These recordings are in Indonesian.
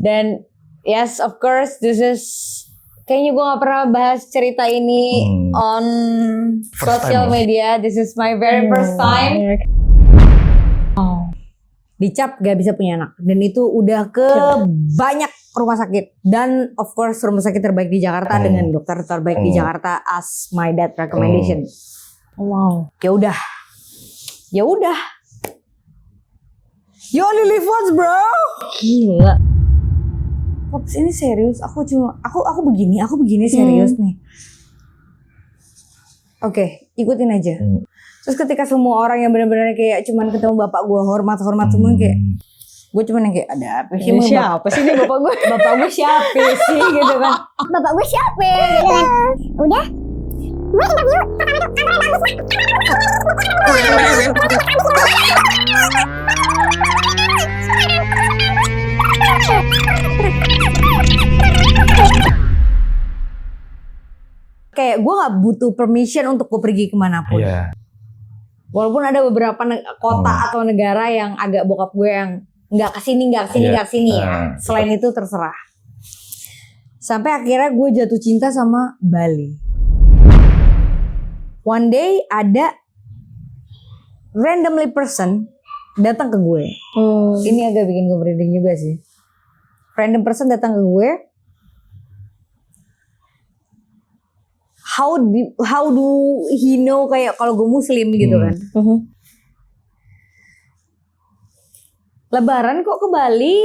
Dan yes, of course, this is kayaknya gue gak pernah bahas cerita ini on social media. This is my very first time. Dicap gak bisa punya anak. Dan itu udah ke banyak rumah sakit. Dan of course rumah sakit terbaik di Jakarta dengan dokter terbaik di Jakarta as my dad recommendation. Wow. Ya udah. You only live once, bro. Gila. Pops ini serius. Aku begini serius nih. Oke, ikutin aja. Terus ketika semua orang yang benar-benar kayak cuman ketemu bapak gue hormat semua kayak gue cuman yang kayak ada apa sih? Siapa sih ini bapak gue? Bapak gue siapa sih gitu kan? Bapak gue siapa? Gitu kan? Udah. Gue interview kayak gue gak butuh permission untuk gue pergi kemanapun. Iya. Walaupun ada beberapa kota atau negara yang agak bokap gue yang nggak kesini ya. Selain itu terserah. Sampai akhirnya gue jatuh cinta sama Bali. One day ada randomly person datang ke gue. Ini agak bikin gue merinding juga sih. Random person datang ke gue. How do he know kayak kalau gue Muslim gitu kan? Lebaran kok ke Bali?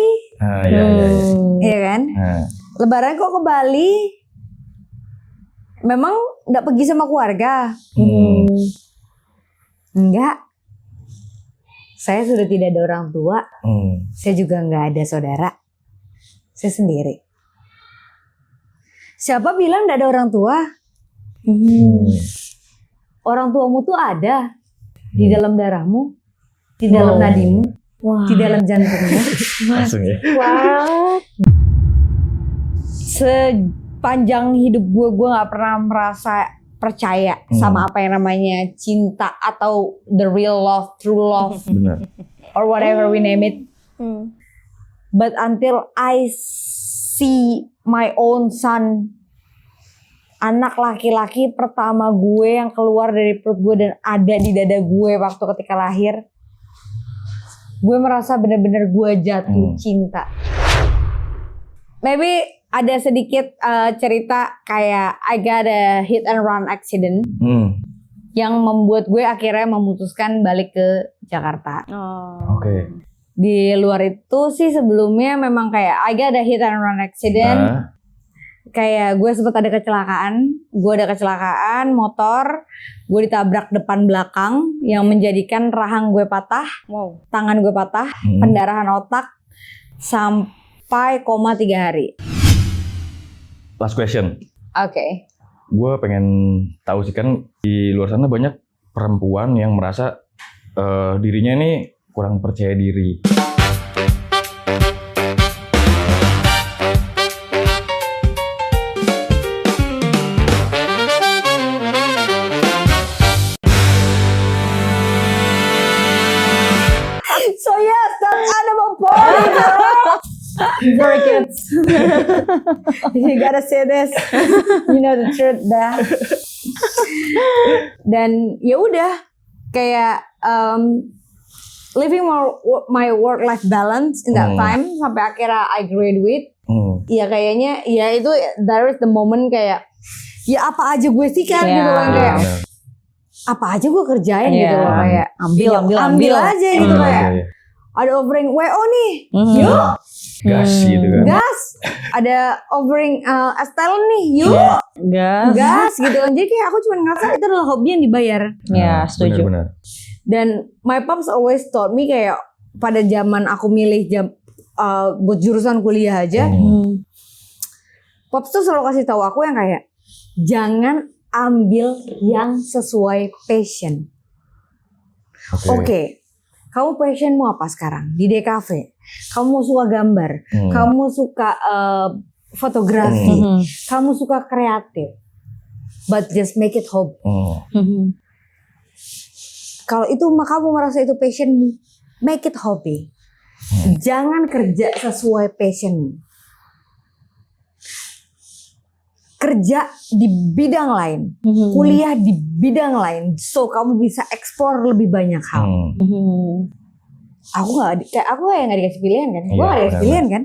Iya kan? Lebaran kok ke Bali? Memang nggak pergi sama keluarga? Enggak. Saya sudah tidak ada orang tua. Saya juga nggak ada saudara. Saya sendiri. Siapa bilang nggak ada orang tua? Orang tuamu tuh ada di dalam darahmu, di dalam nadimu, di dalam jantungmu. Langsung ya. Wow. Sepanjang hidup gue nggak pernah merasa percaya sama apa yang namanya cinta atau the real love, true love, Benar. or whatever we name it. But until I see my own son, anak laki-laki pertama gue yang keluar dari perut gue dan ada di dada gue waktu ketika lahir, gue merasa benar-benar gue jatuh cinta. Maybe ada sedikit cerita kayak I got a hit and run accident yang membuat gue akhirnya memutuskan balik ke Jakarta. Oke. Di luar itu sih sebelumnya memang kayak I got a hit and run accident. Kayak gue sempat ada kecelakaan motor, gue ditabrak depan belakang yang menjadikan rahang gue patah, tangan gue patah, pendarahan otak sampai koma 3 hari. Last question. Oke. Gue pengen tahu sih, kan di luar sana banyak perempuan yang merasa dirinya ini kurang percaya diri. So yes, that's Animal Party, girl. Sorry kids. You gotta say this. You know the truth dah. Dan ya udah kayak living my work life balance in that time sampai akhirnya I graduate. Ya kayaknya ya itu there is the moment kayak ya apa aja gue sih kan gitu kan kayak apa aja gue kerjain gitu loh, kayak ambil aja gitu kayak ada offering WO nih, yuk gas gitu kan, gas, ada offering Estelle nih, yuk gas gitu kan. Jadi kayak aku cuma ngerasa itu adalah hobi yang dibayar. Ya setuju. Benar. Dan my pops always taught me kayak pada zaman aku milih buat jurusan kuliah aja, pops tuh selalu kasih tahu aku yang kayak jangan ambil yang sesuai passion. Oke. Kamu passionmu apa sekarang di DKV? Kamu suka gambar, kamu suka fotografi, kamu suka kreatif, but just make it hobby. Kalau itu kamu merasa itu passionmu, make it hobby. Jangan kerja sesuai passionmu. kerja di bidang lain, kuliah di bidang lain, so kamu bisa explore lebih banyak hal. Aku kayak nggak dikasih pilihan kan, gue Iya, nggak dikasih benar. pilihan kan.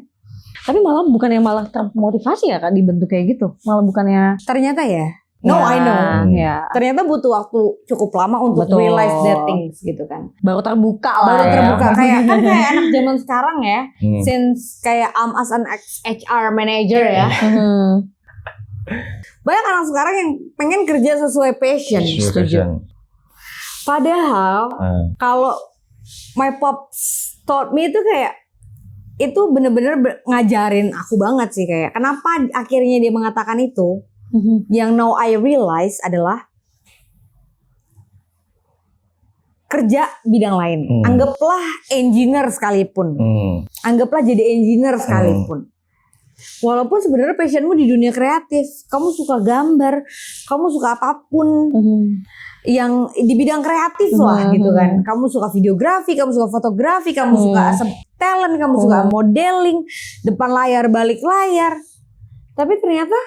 Tapi malah bukannya malah termotivasi ya Kak dibentuk kayak gitu. Malah bukannya Ternyata ya, no ya, I know. Ya. Ternyata butuh waktu cukup lama untuk Betul. realize that things gitu kan. Baru terbuka lah. Baru ya. terbuka kayak anak zaman sekarang ya, Hmm. since kayak as an HR manager ya. Banyak anak sekarang yang pengen kerja sesuai passion. Setuju. Padahal kalau my pops taught me itu kayak itu bener-bener ngajarin aku banget sih, kayak kenapa akhirnya dia mengatakan itu. Yang now I realize adalah kerja bidang lain. Anggaplah engineer sekalipun. Anggaplah jadi engineer sekalipun. Walaupun sebenarnya passionmu di dunia kreatif, kamu suka gambar, kamu suka apapun yang di bidang kreatif lah gitu kan. Kamu suka videografi, kamu suka fotografi, kamu suka talent, kamu suka modeling, depan layar, balik layar. Tapi ternyata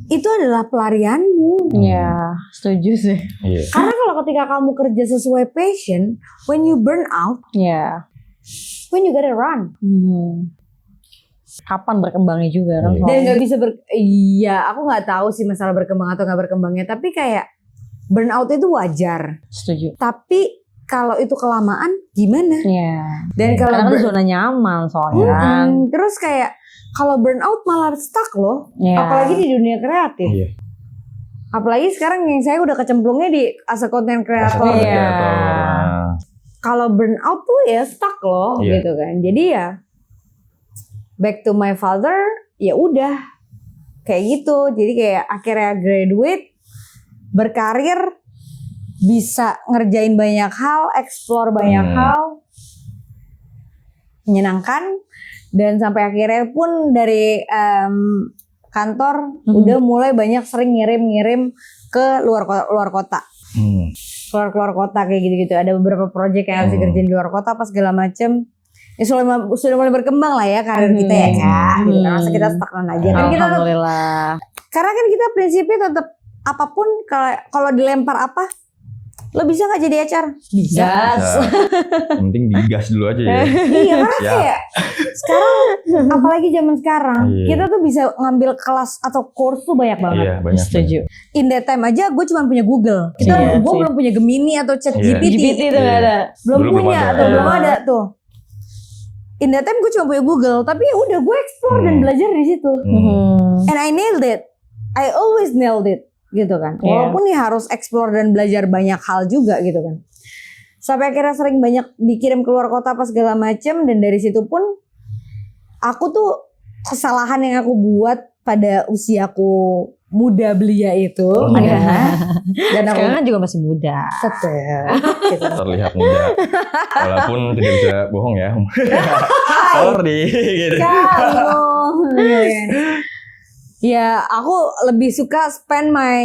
itu adalah pelarianmu. Ya, setuju sih. Iya. Karena kalau ketika kamu kerja sesuai passion, when you burn out, Ya. when you gotta run. Kapan berkembangnya juga kan? Iya. Dan nggak bisa iya, aku nggak tahu sih masalah berkembang atau nggak berkembangnya, tapi kayak burnout itu wajar. Setuju. Tapi kalau itu kelamaan gimana? Ya. Dan kalau Karena kan zona nyaman soalnya kan. terus kayak kalau burnout malah stuck loh, Ya. apalagi di dunia kreatif. Iya. Apalagi sekarang yang saya udah kecemplungnya di as a content creator. Iya. Kalau burnout tuh ya stuck loh Iya. gitu kan. Jadi ya back to my father, ya udah kayak gitu. Jadi kayak akhirnya graduate, berkarir, bisa ngerjain banyak hal, explore banyak hal, menyenangkan, dan sampai akhirnya pun dari kantor udah mulai banyak sering ngirim ke luar kota. Keluar kota kayak gitu-gitu. Ada beberapa project yang harus dikerjain di luar kota apa segala macem. Ya sudah mulai berkembang lah ya karir kita ya Kak. Gitu kan. Masa kita stagnan aja kan kita tetap, Alhamdulillah. karena kan kita prinsipnya tetap apapun kalau dilempar apa, lo bisa nggak jadi HR? Bisa. Yang penting digas dulu aja ya. Iya karena Siap. kayak sekarang apalagi zaman sekarang Iya. kita tuh bisa ngambil kelas atau course tuh banyak banget. Iya, banyak. Setuju. In that time aja gue cuma punya Google. Iya Gue sih. belum punya Gemini atau Chat Iya. GPT. GPT itu nggak ada. Belum Dulu belum punya ada. atau Iya. belum ada tuh. In that time gue cuma punya Google, tapi ya udah gue explore dan belajar di situ. And I nailed it. I always nailed it gitu kan. Iya. Walaupun ya harus explore dan belajar banyak hal juga gitu kan. Sampai akhirnya sering banyak dikirim keluar kota apa segala macem, dan dari situ pun aku tuh kesalahan yang aku buat pada usiaku muda belia itu adalah dan aku Sekarang kan juga masih muda. setel gitu. Terlihat muda. Walaupun tidak bisa bohong ya. Sorry. Gitu. Ya aku lebih suka spend my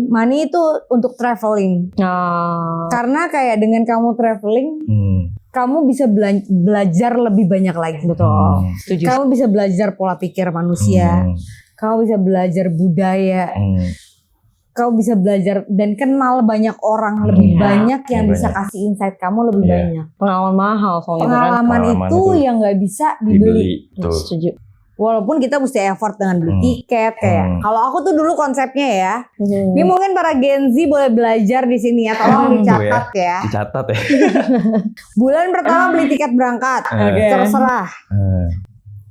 money itu untuk traveling. Karena kayak dengan kamu traveling, kamu bisa belajar lebih banyak lagi. Betul. Setuju. Kamu bisa belajar pola pikir manusia. Kamu bisa belajar budaya. Kamu bisa belajar dan kenal banyak orang lebih banyak yang bisa kasih insight kamu lebih Iya. banyak. Pengalaman mahal soalnya kan. Pengalaman Pengalaman itu itu yang nggak bisa dibeli. Tuh. Setuju. Walaupun kita mesti effort dengan beli tiket kayak. Kalau aku tuh dulu konsepnya ya. Ini mungkin para Gen Z boleh belajar di sini ya. Tolong dicatat ya. Dicatat ya. Bulan pertama beli tiket berangkat. Terserah.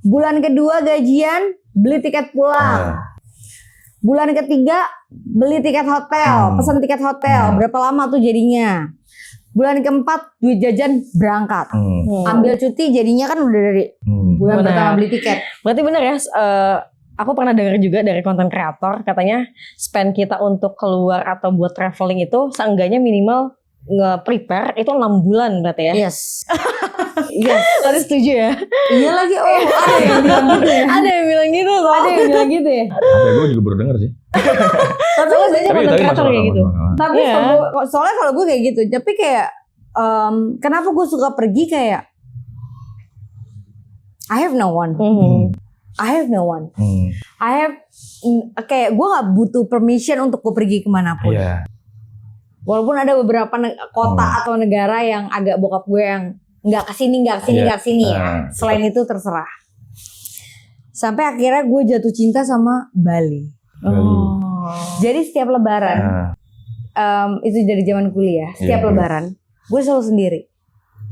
Bulan kedua gajian beli tiket pulang. Bulan ketiga beli tiket hotel, pesan tiket hotel. Berapa lama tuh jadinya? Bulan keempat duit jajan berangkat. Ambil cuti jadinya kan udah dari bulan Benar. pertama beli tiket. Berarti bener ya, aku pernah dengar juga dari konten kreator, katanya spend kita untuk keluar atau buat traveling itu seenggaknya minimal nge-prepare itu 6 bulan berarti ya. Yes. Yes. Tadi setuju ya? Iya lagi. Oh, ada yang bilang gitu ya. Ada yang bilang gitu loh. Ada yang bilang gitu ya. Apa gue juga baru denger sih. Tapi banyak konten kreator kayak gitu. Tapi Iya. soalnya kalau gue kayak gitu, tapi kayak kenapa gue suka pergi kayak I have no one. I have no one. I have kayak gue nggak butuh permission untuk gue pergi kemanapun. Iya. Walaupun ada beberapa kota atau negara yang agak bokap gue yang nggak kesini ya. Selain itu terserah. Sampai akhirnya gue jatuh cinta sama Bali. Jadi setiap Lebaran, itu dari zaman kuliah. Setiap Lebaran, gue selalu sendiri.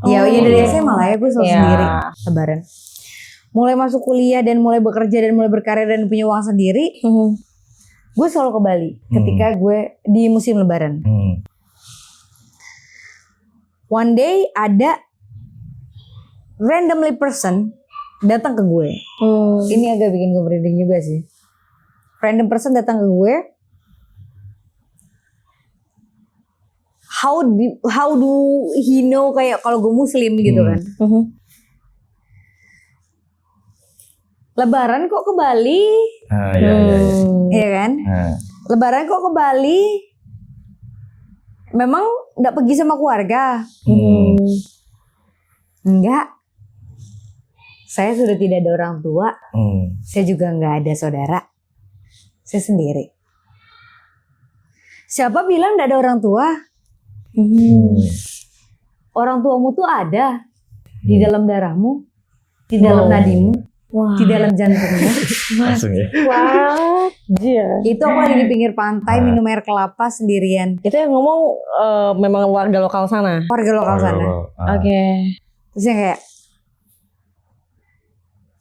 Ya dari SMA lah ya, gue selalu sendiri Lebaran. Mulai masuk kuliah dan mulai bekerja dan mulai berkarya dan punya uang sendiri, gue selalu ke Bali ketika gue di musim Lebaran. One day ada randomly person datang ke gue. Ini agak bikin gue merinding juga sih. Random person datang ke gue. How do he know kayak kalau gue Muslim gitu kan? Lebaran kok ke Bali? Iya kan? Lebaran kok ke Bali? Memang nggak pergi sama keluarga? Enggak. Saya sudah tidak ada orang tua. Saya juga nggak ada saudara. Saya sendiri. Siapa bilang nggak ada orang tua? Orang tuamu tuh ada di dalam darahmu, di dalam nadimu, di dalam jantungmu. Langsung ya. Wah, Itu aku lagi di pinggir pantai minum air kelapa sendirian. Itu yang ngomong memang warga lokal sana. Warga lokal sana. Oke. Terus yang kayak,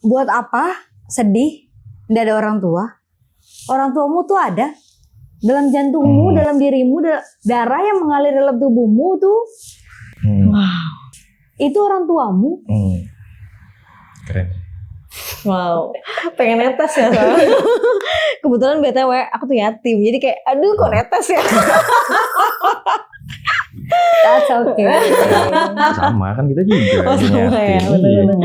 buat apa sedih? Nggak ada orang tua. Orang tuamu tuh ada dalam jantungmu, dalam dirimu, darah yang mengalir dalam tubuhmu tuh. Wow. Itu orang tuamu. Keren. Wow, pengen netes ya soalnya. Kebetulan BTW aku tuh yatim, jadi kayak aduh kok netes ya. That's okay. Sama kan kita juga. Sama ya, bener-bener.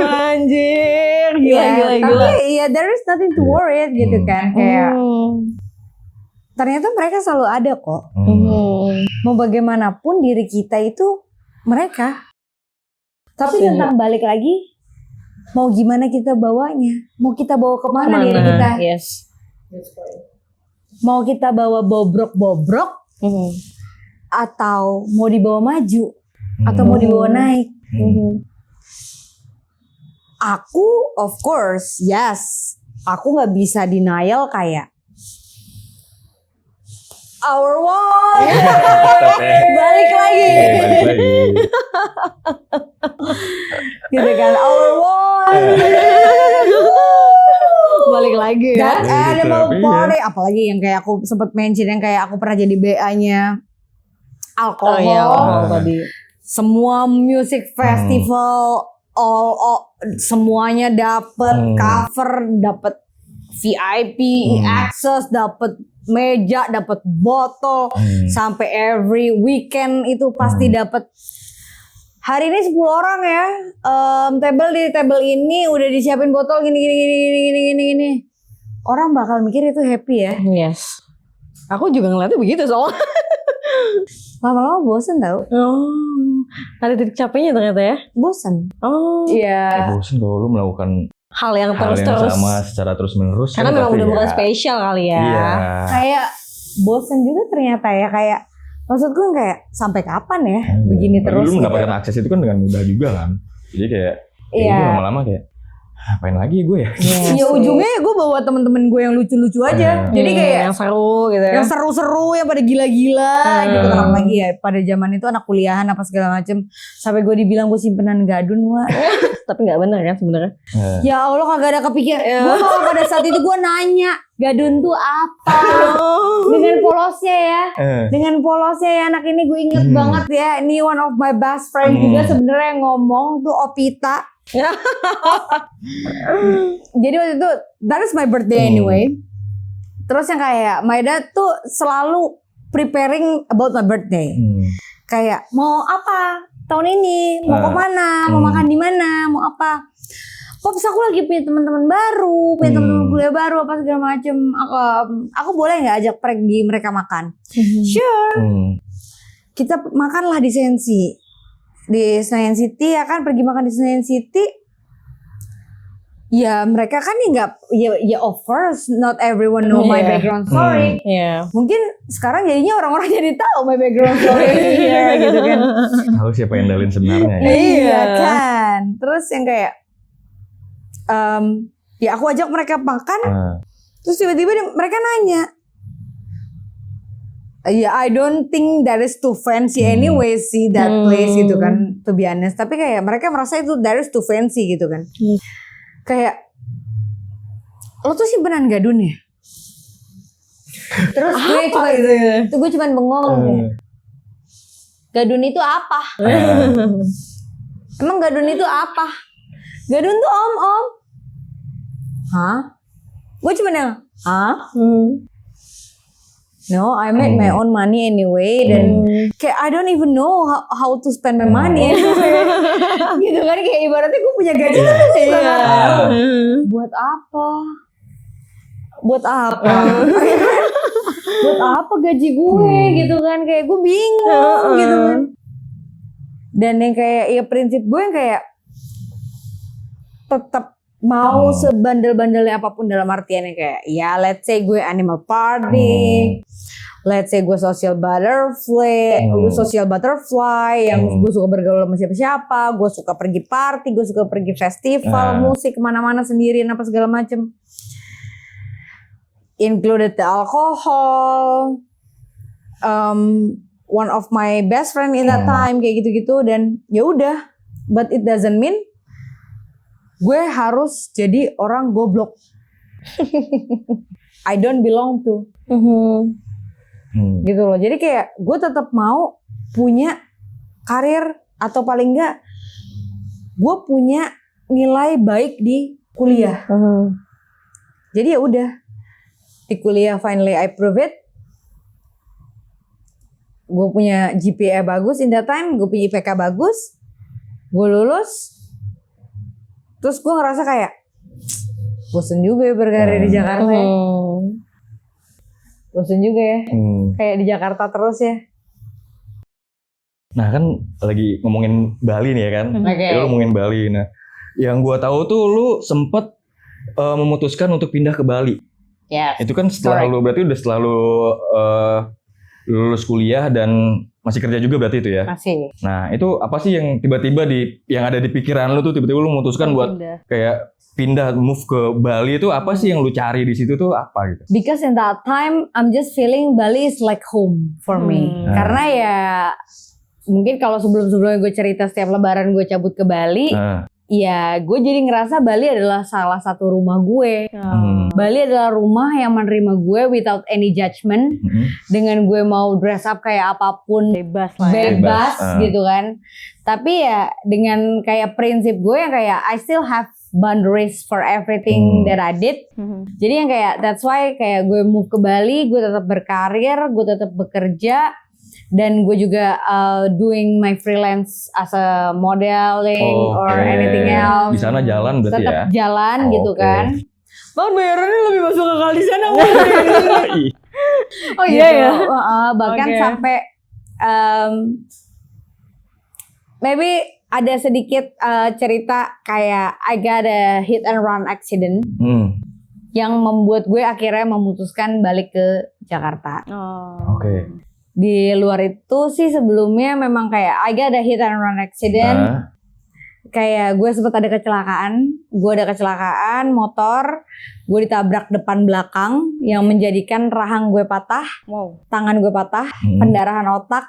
Anjir, gila. Tapi ya there is nothing to worry gitu kan. Kayak ternyata mereka selalu ada kok. Mau bagaimanapun diri kita itu mereka. Tapi tentang balik lagi, mau gimana kita bawanya? Mau kita bawa kemana diri kita? Yes. Mau kita bawa bobrok-bobrok? Atau mau dibawa maju? Atau mau dibawa naik? Aku of course, yes. Aku gak bisa denial kayak our one. Balik lagi. Gitu kan, our one. Balik lagi ya. That animal party. Apalagi yang kayak aku sempat mention yang kayak aku pernah jadi BA-nya alkohol. Tadi. Semua music festival all semuanya dapat cover, dapat VIP access, dapat meja, dapat botol, sampai every weekend itu pasti dapat. Hari ini 10 orang ya, table di table ini udah disiapin botol gini. Orang bakal mikir itu happy ya. Yes. Aku juga ngeliatnya begitu soalnya. Lama-lama bosen tau. Ada titik capeknya ternyata ya. Bosen. Iya. Bosen kalau lu melakukan hal yang hal terus-terus yang sama secara terus-menerus. Karena memang udah bukan spesial kali ya. Iya. Kayak bosen juga ternyata ya, kayak maksudku kayak sampai kapan ya begini terus. Lu mendapatkan akses itu kan dengan mudah juga kan. Jadi kayak lama-lama kayak ngapain lagi gue ya? Ya ujungnya gue bawa temen-temen gue yang lucu-lucu aja. Jadi kayak yang seru gitu ya. Yang seru-seru, yang pada gila-gila gitu kan. Apalagi ya pada zaman itu anak kuliahan apa segala macem. Sampai gue dibilang gue simpenan gadun, Wak. Tapi gak benar kan sebenarnya. Ya Allah kagak ada kepikiran. Gue malah pada saat itu gue nanya, gadun tuh apa? Dengan polosnya ya. Dengan polosnya ya, anak ini gue inget banget ya. Ini one of my best friend juga sebenarnya yang ngomong tuh Opita. Jadi waktu itu that is my birthday anyway. Terus yang kayak my dad tuh selalu preparing about my birthday. Kayak mau apa tahun ini, mau kemana, mau makan di mana, mau apa. Pops aku lagi punya teman-teman baru, punya teman-teman kuliah baru apa segala macem. Aku boleh nggak ajak pergi mereka makan? Sure. Kita makanlah di Sensi. Di Senayan City ya kan, pergi makan di Senayan City. Ya mereka kan ya of course not everyone know my background story. Mungkin sekarang jadinya orang-orang jadi tahu my background story gitu kan. Tahu siapa yang Dalin sebenarnya ya. Iya kan. Terus yang kayak ya aku ajak mereka makan. Terus tiba-tiba mereka nanya. Ya I don't think that is too fancy anyway sih that place gitu kan, to be honest. Tapi kayak mereka merasa itu that is too fancy gitu kan. Kayak lo tuh simpenan gadun ya? Terus gue cuma bengong. Gadun itu apa? Emang gadun itu apa? Gadun tuh om. Hah? Gue cuma yang no, I made my own money anyway. Dan kayak I don't even know how to spend my money anyway. Gitu kan, kayak ibaratnya gue punya gaji tapi gue gak tahu. Buat apa? Buat apa gaji gue gitu kan. Kayak gue bingung gitu kan. Dan yang kayak ya prinsip gue yang kayak tetap mau sebandel-bandelnya apapun dalam artiannya kayak ya let's say gue animal party, let's say gue social butterfly, yang gue suka bergaul sama siapa-siapa, gue suka pergi party, gue suka pergi festival musik kemana-mana sendirian apa segala macem, included the alcohol, one of my best friend in that time kayak gitu-gitu. Dan ya udah, but it doesn't mean gue harus jadi orang goblok. I don't belong to. Gitu loh. Jadi kayak gue tetap mau punya karir atau paling enggak gue punya nilai baik di kuliah. Jadi ya udah di kuliah finally I prove it. Gue punya GPA bagus in that time, gue punya IPK bagus, gue lulus. Terus gue ngerasa kayak bosen juga ya berkarir di Jakarta ya. Bosen juga ya. Kayak di Jakarta terus ya. Nah kan lagi ngomongin Bali nih ya kan. Lu ngomongin Bali. Nah yang gue tahu tuh lu sempet memutuskan untuk pindah ke Bali. Itu kan setelah lu berarti udah setelah lu lulus kuliah dan masih kerja juga berarti itu ya? Masih. Nah itu apa sih yang tiba-tiba yang ada di pikiran lu tuh tiba-tiba lu memutuskan buat kayak pindah move ke Bali itu apa sih yang lu cari di situ tuh apa gitu? Because in that time I'm just feeling Bali is like home for me. Karena ya mungkin kalau sebelum-sebelumnya gue cerita setiap lebaran gue cabut ke Bali, ya gue jadi ngerasa Bali adalah salah satu rumah gue. Bali adalah rumah yang menerima gue without any judgment. Dengan gue mau dress up kayak apapun bebas gitu kan. Tapi ya dengan kayak prinsip gue yang kayak I still have boundaries for everything that I did. Jadi yang kayak that's why kayak gue move ke Bali, gue tetap berkarir, gue tetap bekerja. Dan gue juga doing my freelance as a modeling or anything else. Di sana jalan berarti tetap ya? Tetap jalan gitu kan. Bahkan bayarannya lebih masuk akal di sana. Oh iya ya. Bahkan sampai maybe ada sedikit cerita kayak I got a hit and run accident. Yang membuat gue akhirnya memutuskan balik ke Jakarta. Oke. Di luar itu sih sebelumnya memang kayak I got a hit and run accident. Kayak gue sempat ada kecelakaan. Gue ada kecelakaan motor. Gue ditabrak depan belakang yang menjadikan rahang gue patah. Tangan gue patah. Pendarahan otak.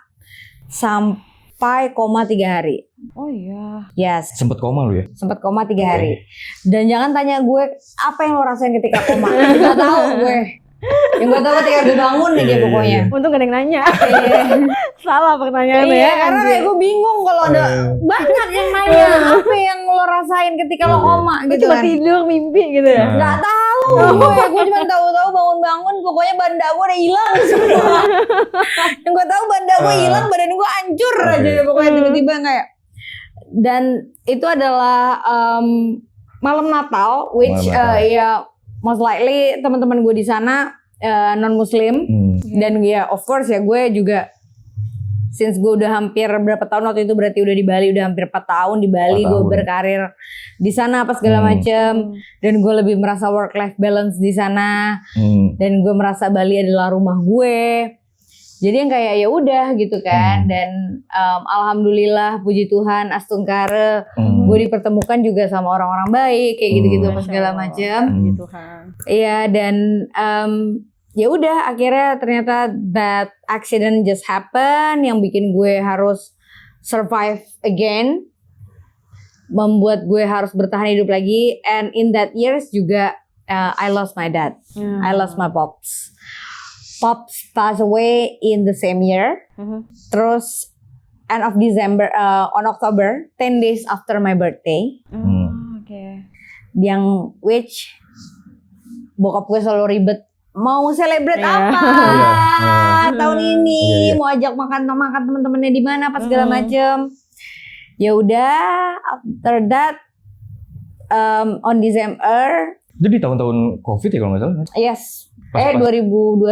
Sampai koma 3 hari. Oh iya. Yes. Sempet koma lu ya? Sempet koma 3 hari. Dan jangan tanya gue apa yang lo rasain ketika koma. Gak tahu gue. Yang gue tahu ketika gue bangun aja pokoknya. Untung gak ada yang nanya. Salah pertanyaannya ya. Karena kayak gue bingung kalau ada banyak yang nanya apa yang lo rasain ketika lo koma gitu kan. Tidur mimpi gitu ya. Gak tahu gue cuma tahu bangun-bangun pokoknya banda gue udah hilang. Yang gue tahu banda gue hilang, badan gue hancur aja pokoknya tiba-tiba kayak. Dan itu adalah malam Natal, which ya most likely teman-teman gue di sana non Muslim dan ya of course ya gue juga since gue udah hampir berapa tahun waktu itu berarti udah di Bali, udah hampir 4 tahun di Bali, gue berkarir di sana apa segala macem, dan gue lebih merasa work life balance di sana, dan gue merasa Bali adalah rumah gue. Jadi yang kayak ya udah gitu kan, dan alhamdulillah puji Tuhan astungkare gue dipertemukan juga sama orang-orang baik kayak gitu-gitu apa segala macem. Puji Tuhan. Iya, dan ya udah akhirnya ternyata that accident just happen yang bikin gue harus survive again, membuat gue harus bertahan hidup lagi. And in that years juga I lost my dad, I lost my pops. Pops passed away in the same year. Terus end of December, on October, 10 days after my birthday. Okay. Yang which bokap gue selalu ribet. Mau celebrate apa tahun ini? Mau ajak makan teman-temannya di mana? Apa segala macem. Ya udah, after that, on December. Jadi tahun-tahun COVID ya kalau nggak salah? Yes. 2021.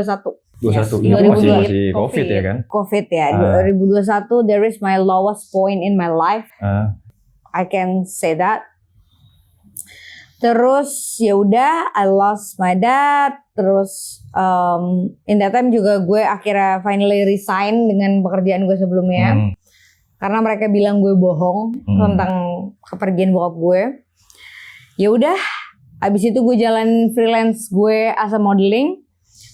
21, iya masih COVID ya kan? COVID ya, 2021 there is my lowest point in my life. I can say that. Terus ya udah, I lost my dad. Terus in that time juga gue akhirnya finally resign dengan pekerjaan gue sebelumnya. Karena mereka bilang gue bohong tentang kepergian bokap gue. Ya udah, abis itu gue jalan freelance gue as a modeling.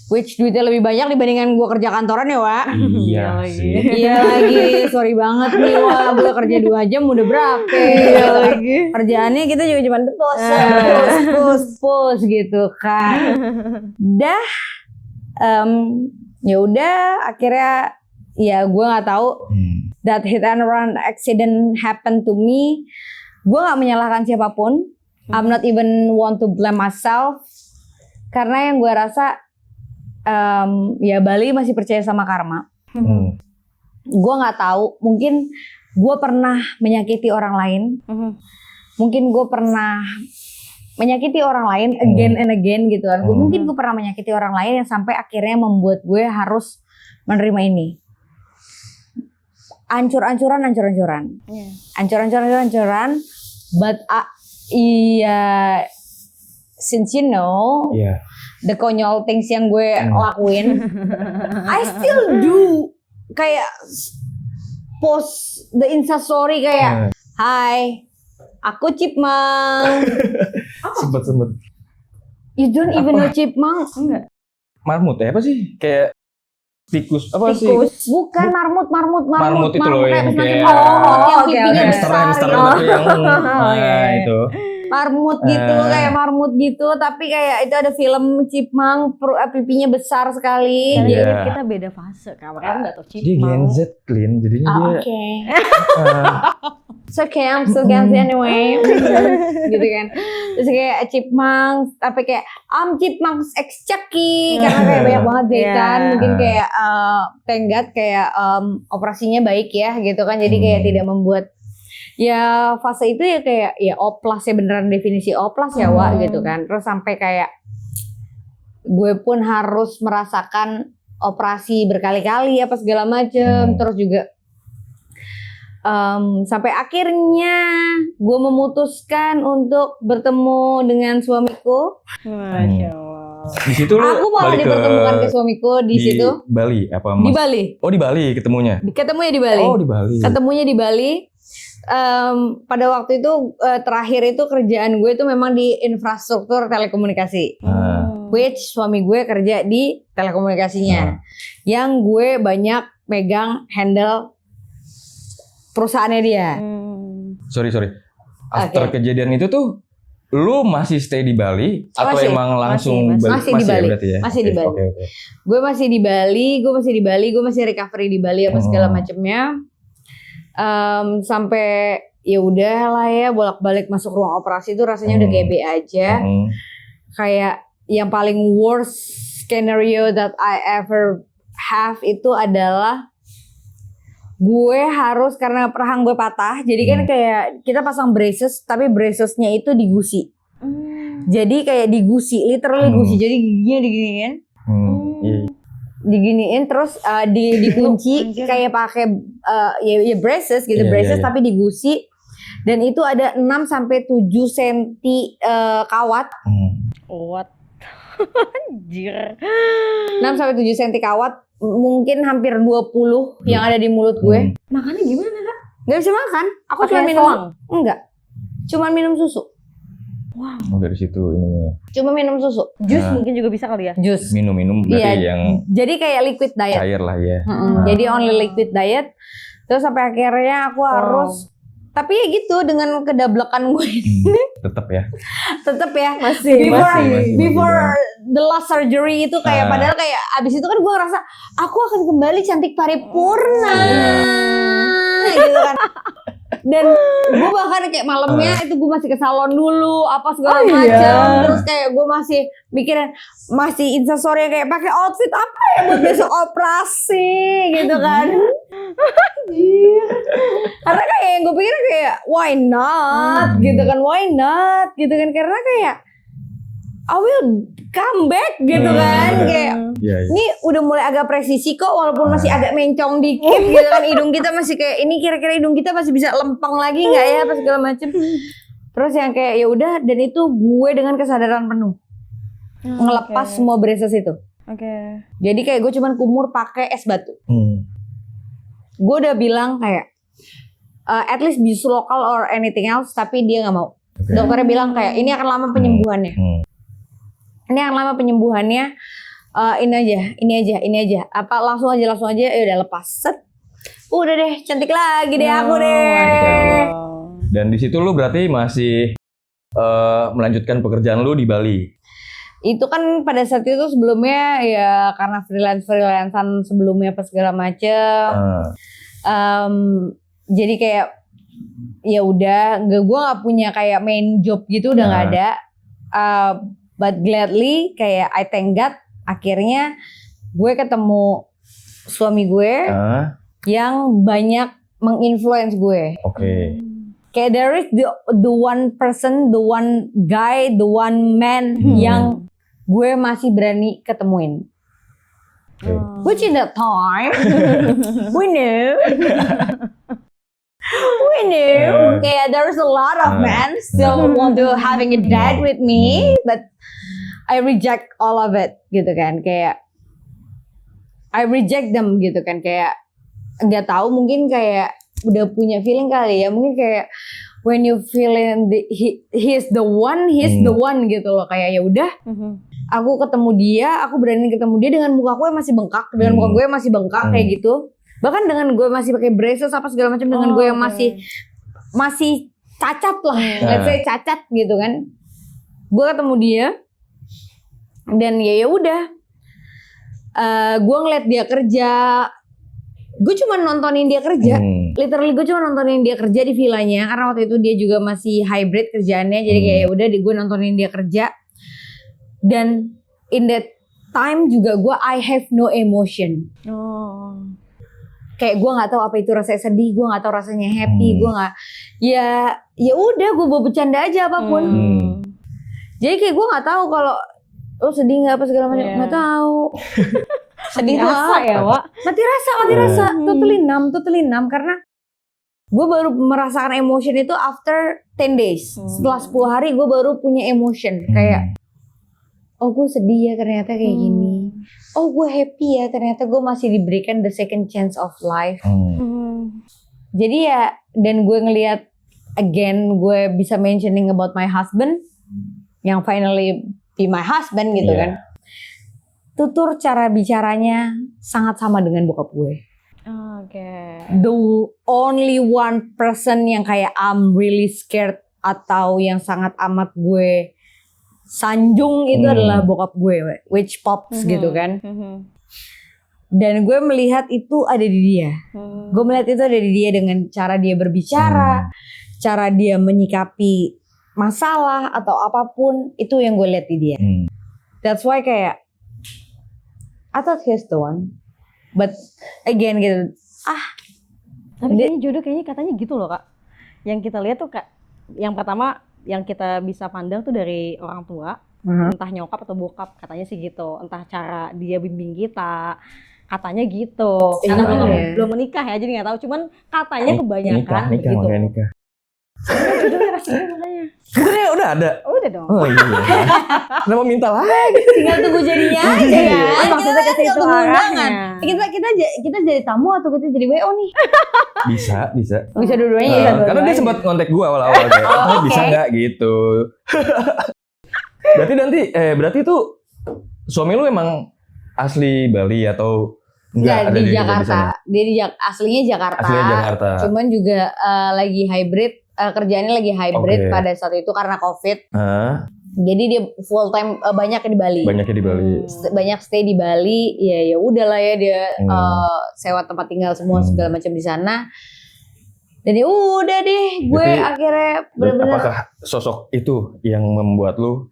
Which duitnya lebih banyak dibandingkan gue kerja kantoran ya, Wak. Iya sih. Iya lagi, sorry banget nih, Wak. Gue kerja 2 jam udah berapa? Iya lagi. Kerjaannya kita juga cuma push gitu kan. Dah, ya udah akhirnya ya gue nggak tahu. That hit and run accident happened to me. Gue nggak menyalahkan siapapun. I'm not even want to blame myself. Karena yang gue rasa ya Bali masih percaya sama karma. Gue nggak tahu, mungkin gue pernah menyakiti orang lain. Mungkin gue pernah menyakiti orang lain again and again gitu kan. Mungkin gue pernah menyakiti orang lain yang sampai akhirnya membuat gue harus menerima ini. Ancur-ancuran. But iya, since you know. The konyol things yang gue lakuin, I still do kayak post the Insta story kayak, Hai, aku Chipmunk. Sempet. You don't even know Chipmunk? Enggak. Marmut ya apa sih? Kayak tikus apa sih? Bukan marmut itu loh yang kayak hamster tapi yang itu. Marmut gitu, kayak marmut gitu, tapi kayak itu ada film Chipmunk, pipinya besar sekali. Kita beda fase, kamu kan nggak tahu Chipmunk. Dia Gen Z clean, jadinya dia. Okay. So okay, I'm still Gen Z anyway. Gitu kan. Terus kayak Chipmunk, tapi kayak Chipmunk X Chucky, karena kayak banyak banget jahitan. Mungkin kayak thank God kayak operasinya baik ya, gitu kan. Jadi kayak tidak membuat. Ya fase itu ya kayak ya oplas ya, beneran definisi oplas ya Wak gitu kan. Terus sampai kayak gue pun harus merasakan operasi berkali-kali apa segala macem. Terus juga sampai akhirnya gue memutuskan untuk bertemu dengan suamiku. Masya Allah. Di situ aku malah dipertemukan ke suamiku di situ. Bali apa Mas? Di Bali. Oh di Bali ketemunya. Ketemunya di Bali. Oh di Bali. Ketemunya di Bali. Pada waktu itu terakhir itu kerjaan gue itu memang di infrastruktur telekomunikasi, which suami gue kerja di telekomunikasinya, yang gue banyak megang handle perusahaannya dia. Sorry. After kejadian itu tuh, lu masih stay di Bali atau emang langsung masih di Bali? Berarti ya? Masih di Bali. Okay. Gue masih di Bali, gue masih recovery di Bali apa segala macamnya. Sampai ya udah lah ya, bolak-balik masuk ruang operasi itu rasanya udah kayak B aja. Kayak yang paling worst scenario that I ever have itu adalah gue harus, karena rahang gue patah, jadi kan kayak kita pasang braces, tapi bracesnya itu digusi. Jadi kayak digusi, literally gusi, jadi giginya diginiin. diginiin terus dikunci kayak pakai ya braces gitu, braces tapi digusi, dan itu ada 6 sampai 7 cm kawat. What? Anjir. 6 sampai 7 cm kawat, mungkin hampir 20 yang ada di mulut gue. Makannya gimana, Kak? Gak bisa makan. Aku Pakai cuma minum selang? Enggak. Cuma minum susu. Wow. Oh, dari situ ini. Cuma minum susu. Jus mungkin juga bisa kali ya? Jus. Minum berarti yang Jadi kayak liquid diet. cair lah ya. Jadi only liquid diet. Terus sampai akhirnya aku harus, tapi ya gitu dengan kedablakan gue ini. Tetap ya. Tetap ya. Masih. Before the last surgery itu kayak padahal kayak abis itu kan gue ngerasa aku akan kembali cantik paripurna. Gitu kan. Dan gue bahkan kayak malamnya itu gue masih ke salon dulu apa segala macam. Terus kayak gue masih mikirin, masih instastory kayak pakai outfit apa ya buat besok operasi gitu kan. Karena kayak yang gue pikir kayak why not gitu kan, why not gitu kan, karena kayak I will come back gitu kan, kayak ini udah mulai agak presisi kok walaupun masih agak mencong dikit gitu kan, hidung kita masih kayak ini, kira-kira hidung kita masih bisa lempeng lagi nggak ya apa segala macem. Terus yang kayak ya udah, dan itu gue dengan kesadaran penuh ngelepas semua braces itu. Jadi kayak gue cuman kumur pakai es batu. Gue udah bilang kayak at least bisu lokal or anything else, tapi dia nggak mau. Dokternya bilang kayak ini akan lama penyembuhannya. Ini akan lama penyembuhannya. Ini aja. Apa langsung aja ya udah lepas. Set. Udah deh, cantik lagi deh aku deh. Dan di situ lu berarti masih melanjutkan pekerjaan lu di Bali. Itu kan pada saat itu sebelumnya ya karena freelancean sebelumnya apa segala macem. Jadi kayak ya udah, gue nggak punya kayak main job gitu, udah nggak ada. But gladly kayak I thank God akhirnya gue ketemu suami gue yang banyak menginfluence gue. Kayak there is the one person, the one guy, the one man yang gue masih berani ketemuin. Which in that time we knew kayak there's a lot of men still want to having a date with me, but I reject all of it gitu kan, kayak I reject them gitu kan, kayak nggak tahu, mungkin kayak udah punya feeling kali ya, mungkin kayak when you feeling he's the one gitu loh, kayak ya udah. Aku ketemu dia, aku berani ketemu dia dengan muka gue masih bengkak, kayak gitu. Bahkan dengan gue masih pakai braces apa segala macam, dengan gue yang masih cacat lah, let's say cacat gitu kan. Gue ketemu dia dan ya udah, gue ngeliat dia kerja, gue cuma nontonin dia kerja, literally gue cuma nontonin dia kerja di villanya, karena waktu itu dia juga masih hybrid kerjaannya, jadi kayak ya udah gue nontonin dia kerja. Dan in that time juga gue I have no emotion. Kayak gue nggak tahu apa itu rasanya sedih, gue nggak tahu rasanya happy, gue nggak, ya udah gue bawa bercanda aja apapun. Jadi kayak gue nggak tahu kalau lo sedih nggak apa segala macam, nggak tahu. Sedih tuh apa ya, Wak? Mati rasa, totally numb karena gue baru merasakan emotion itu after 10 days. Setelah 10 hari gue baru punya emotion kayak, oh gue sedih ya ternyata kayak gini. Oh gue happy ya ternyata gue masih diberikan the second chance of life. Jadi ya, dan gue ngelihat again, gue bisa mentioning about my husband yang finally be my husband gitu kan. Tutur cara bicaranya sangat sama dengan bokap gue. The only one person yang kayak I'm really scared atau yang sangat amat gue sanjung itu adalah bokap gue, which pops gitu kan. Dan gue melihat itu ada di dia. Gue melihat itu ada di dia dengan cara dia berbicara, cara dia menyikapi masalah atau apapun, itu yang gue lihat di dia. That's why kayak I thought he's the one, but again gitu. Tapi kayaknya jodoh kayaknya katanya gitu loh, Kak. Yang kita lihat tuh Kak, yang pertama yang kita bisa pandang tuh dari orang tua, Entah nyokap atau bokap, katanya sih gitu. Entah cara dia bimbing kita, katanya gitu. Karena belum menikah ya, jadi nggak tahu. Cuman katanya kebanyakan nikah, gitu. Nikah. Judulnya rasanya makanya. Bukannya udah ada? Udah dong. Oh iya. Kenapa minta lagi? Tinggal tunggu jadinya aja ya. Maksudnya ke situ arahnya. Kita jadi tamu atau kita jadi WO nih? Bisa. Bisa dua-duanya ya. Karena dia sempat kontak gue awal-awal kayak, bisa nggak gitu. Berarti tuh suami lu emang asli Bali atau enggak? Di Jakarta. Dia aslinya Jakarta. Cuman juga lagi hybrid. Kerjaannya lagi hybrid pada saat itu karena COVID. Jadi dia full time banyak di Bali. Banyak stay di Bali. Ya udahlah ya dia sewa tempat tinggal semua segala macam di sana. Dan ya udah deh, gue akhirnya benar-benar. Apakah sosok itu yang membuat lu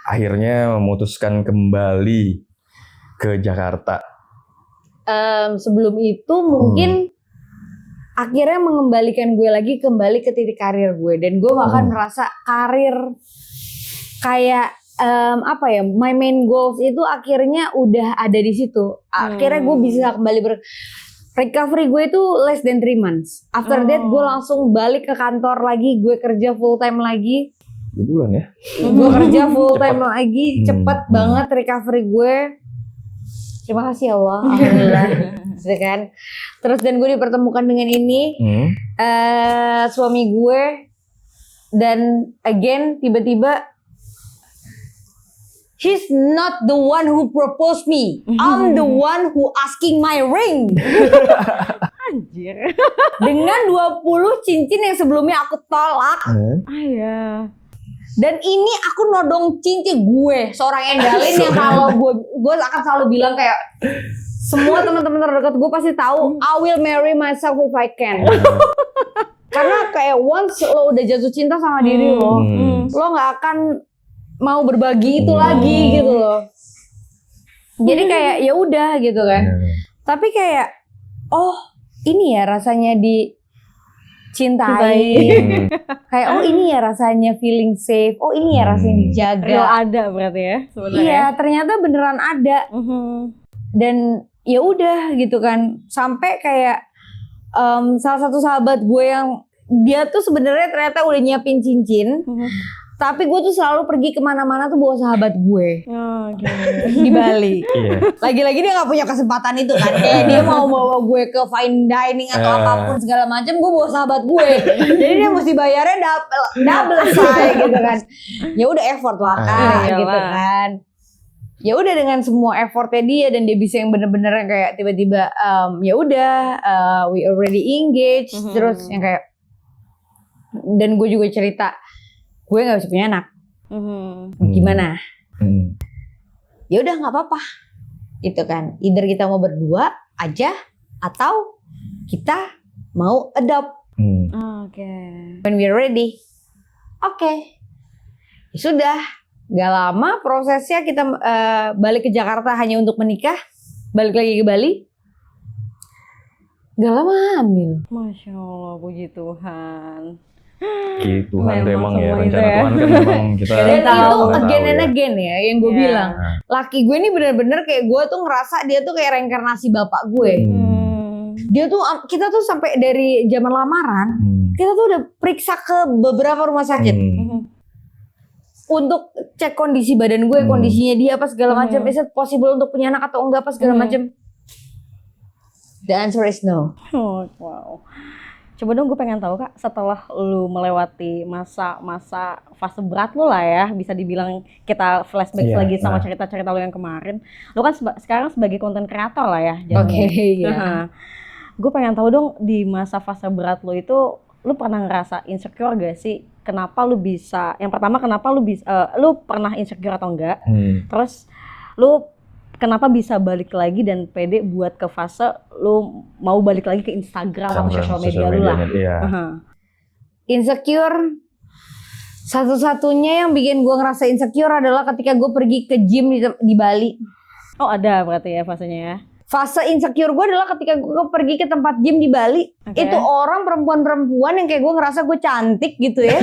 akhirnya memutuskan kembali ke Jakarta? Sebelum itu mungkin akhirnya mengembalikan gue lagi kembali ke titik karir gue, dan gue bahkan merasa karir kayak my main goals itu akhirnya udah ada di situ. Akhirnya gue bisa kembali recovery gue itu less than 3 months. After that gue langsung balik ke kantor lagi, gue kerja full time lagi. 2 bulan ya? Gue kerja full time lagi, cepet banget recovery gue. Terima kasih Allah, alhamdulillah. Kan? Terus dan gue dipertemukan dengan ini, suami gue, dan again tiba-tiba he's not the one who proposed me. I'm the one who asking my ring. Anjir. Dengan 20 cincin yang sebelumnya aku tolak. Iya. Dan ini aku nodong cincin gue, seorang Endalin yang kalau gue akan selalu bilang kayak semua teman-teman terdekat gue pasti tahu I will marry myself if I can. Karena kayak once lo udah jatuh cinta sama diri lo nggak akan mau berbagi itu lagi gitu loh. Jadi kayak ya udah gitu kan. Tapi kayak ini ya rasanya dicintai. Kayak ini ya rasanya feeling safe. Ini ya rasanya dijaga. Real ada berarti ya sebenarnya. Iya, ternyata beneran ada. Dan ya udah gitu kan. Sampai kayak salah satu sahabat gue yang dia tuh sebenarnya ternyata udah nyiapin cincin. Tapi gue tuh selalu pergi kemana-mana tuh bawa sahabat gue di Bali. Lagi-lagi dia nggak punya kesempatan itu kan. Kayak dia mau bawa gue ke fine dining atau apapun segala macam, gue bawa sahabat gue. Jadi dia mesti bayarnya double say gitu kan. Ya udah effort lah gitu kan. Ya udah dengan semua effortnya dia, dan dia bisa yang bener-bener kayak tiba-tiba ya udah we already engaged, terus yang kayak, dan gue juga cerita gue nggak bisa punya anak, gimana? Ya udah nggak apa-apa, gitu kan. Either kita mau berdua aja atau kita mau adopt. When we're ready, ya sudah. Gak lama prosesnya kita balik ke Jakarta hanya untuk menikah, balik lagi ke Bali. Gak lama hamil. Masya Allah, puji Tuhan. Tuhan tuh emang ya, rencana Tuhan kan memang kita dan itu again and again ya yang gue bilang. Laki gue ini bener-bener kayak gue tuh ngerasa dia tuh kayak reinkarnasi bapak gue. Dia tuh, kita tuh sampai dari zaman lamaran, kita tuh udah periksa ke beberapa rumah sakit untuk cek kondisi badan gue, kondisinya dia apa segala macam. Is it possible untuk punya anak atau enggak apa segala macam? The answer is no. Wow. Coba dong, gue pengen tahu Kak, setelah lu melewati masa fase berat lu lah ya, bisa dibilang kita flashback lagi sama cerita-cerita lu yang kemarin. Lu kan sekarang sebagai content creator lah ya. Gue pengen tahu dong, di masa fase berat lu itu, lu pernah ngerasa insecure gak sih? Kenapa lu bisa? Yang pertama, kenapa lu bisa? Lu pernah insecure atau enggak? Terus lu kenapa bisa balik lagi dan pede buat ke fase lu mau balik lagi ke Instagram atau sosial media lu lah? Insecure, satu-satunya yang bikin gue ngerasa insecure adalah ketika gue pergi ke gym di Bali. Oh ada berarti ya fasenya ya? Fase insecure gue adalah ketika gue pergi ke tempat gym di Bali. Itu orang perempuan-perempuan yang kayak gue ngerasa gue cantik gitu ya.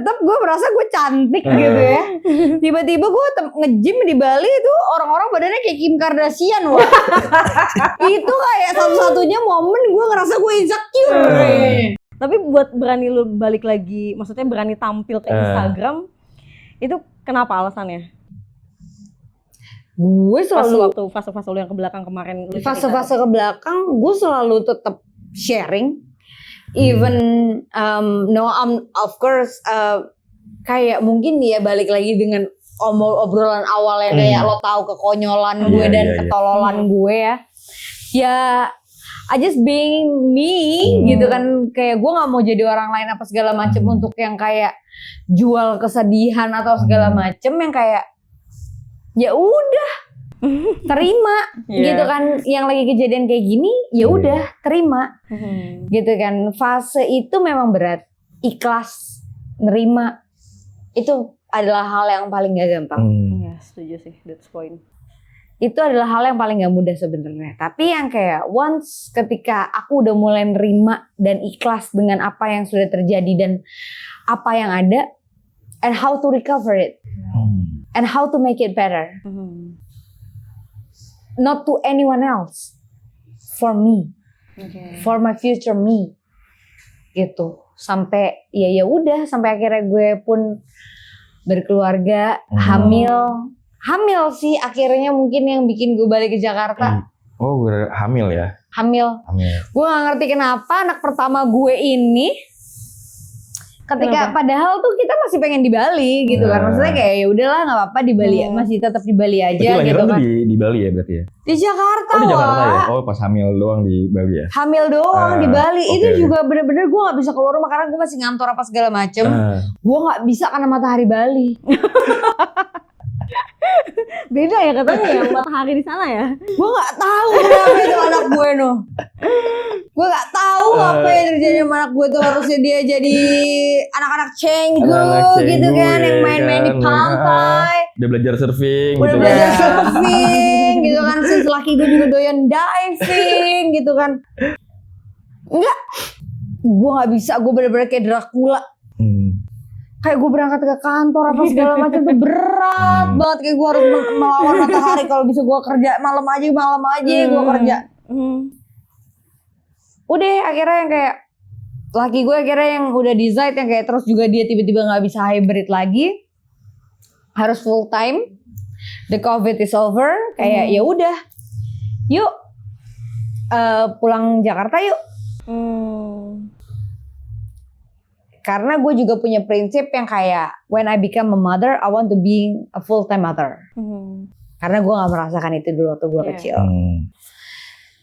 gue merasa gue cantik gitu ya. Tiba-tiba gue nge-gym di Bali itu orang-orang badannya kayak Kim Kardashian wah. Itu kayak satu-satunya momen gue ngerasa gue insecure. Tapi buat berani lu balik lagi, maksudnya berani tampil ke Instagram, itu kenapa alasannya? Gue selalu waktu fase-fase lu yang ke belakang kemarin, fase-fase ke belakang gue selalu tetap sharing, even of course kayak mungkin dia balik lagi dengan obrolan awal yang kayak lo tahu kekonyolan gue dan ketololan gue ya I just being me gitu kan, kayak gue nggak mau jadi orang lain apa segala macem untuk yang kayak jual kesedihan atau segala macem, yang kayak ya udah terima gitu kan, yang lagi kejadian kayak gini ya udah terima gitu kan. Fase itu memang berat, ikhlas nerima itu adalah hal yang paling gak gampang. Iya setuju sih, that's point. Itu adalah hal yang paling gak mudah sebenarnya. Tapi yang kayak once ketika aku udah mulai nerima dan ikhlas dengan apa yang sudah terjadi dan apa yang ada, and how to recover it. And how to make it better, not to anyone else, for me, for my future me, gitu. Sampai ya udah, sampai akhirnya gue pun berkeluarga, hamil sih akhirnya mungkin yang bikin gue balik ke Jakarta. Oh, gue hamil ya? Hamil. Gue gak ngerti kenapa anak pertama gue ini. Ketika padahal tuh kita masih pengen di Bali gitu kan, maksudnya kayak ya udahlah nggak apa-apa di Bali, masih tetap di Bali aja gitu kan. Di Bali ya berarti ya? Di Jakarta. Oh di Jakarta ya? Oh pas hamil doang di Bali ya? Hamil doang di Bali, itu juga bener-bener gue nggak bisa keluar rumah karena gue masih ngantor apa segala macem. Gue nggak bisa karena matahari Bali. Beda ya katanya ya matahari di sana ya. Gue nggak tahu kenapa itu anak gue noh. Gue nggak tahu apa yang terjadi sama anak gue tuh, harusnya dia jadi anak-anak cenggu gitu kan, yang main-main di pantai. Udah belajar surfing. Udah gitu belajar surfing gitu kan. Laki gue juga doyan diving gitu kan. Enggak, gue nggak bisa. Gue bener-bener kayak Dracula. Kayak gue berangkat ke kantor apa segala macam tuh berat banget, kayak gue harus melawan matahari. Kalau bisa gue kerja malam aja gue kerja. Udah akhirnya yang kayak laki gue akhirnya yang udah decide yang kayak terus juga dia tiba-tiba nggak bisa hybrid lagi, harus full time. The COVID is over, kayak ya udah, yuk pulang Jakarta yuk. Karena gue juga punya prinsip yang kayak when I become a mother, I want to be a full time mother. Karena gue nggak merasakan itu dulu waktu gue kecil.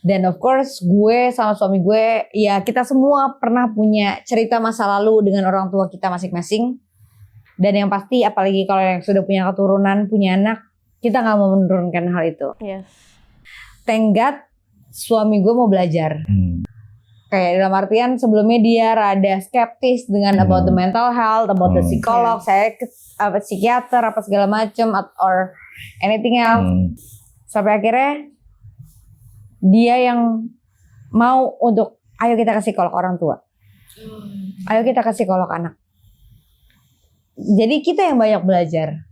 Dan of course gue sama suami gue, ya kita semua pernah punya cerita masa lalu dengan orang tua kita masing-masing. Dan yang pasti apalagi kalau yang sudah punya keturunan, punya anak, kita gak mau menurunkan hal itu. Yes. Thank God suami gue mau belajar. Kayak dalam artian sebelumnya dia rada skeptis dengan about the mental health, about the psikolog, saya psikiater apa segala macam or anything else. Sampai akhirnya dia yang mau untuk ayo kita ke psikolog orang tua. Ayo kita ke psikolog anak. Jadi kita yang banyak belajar.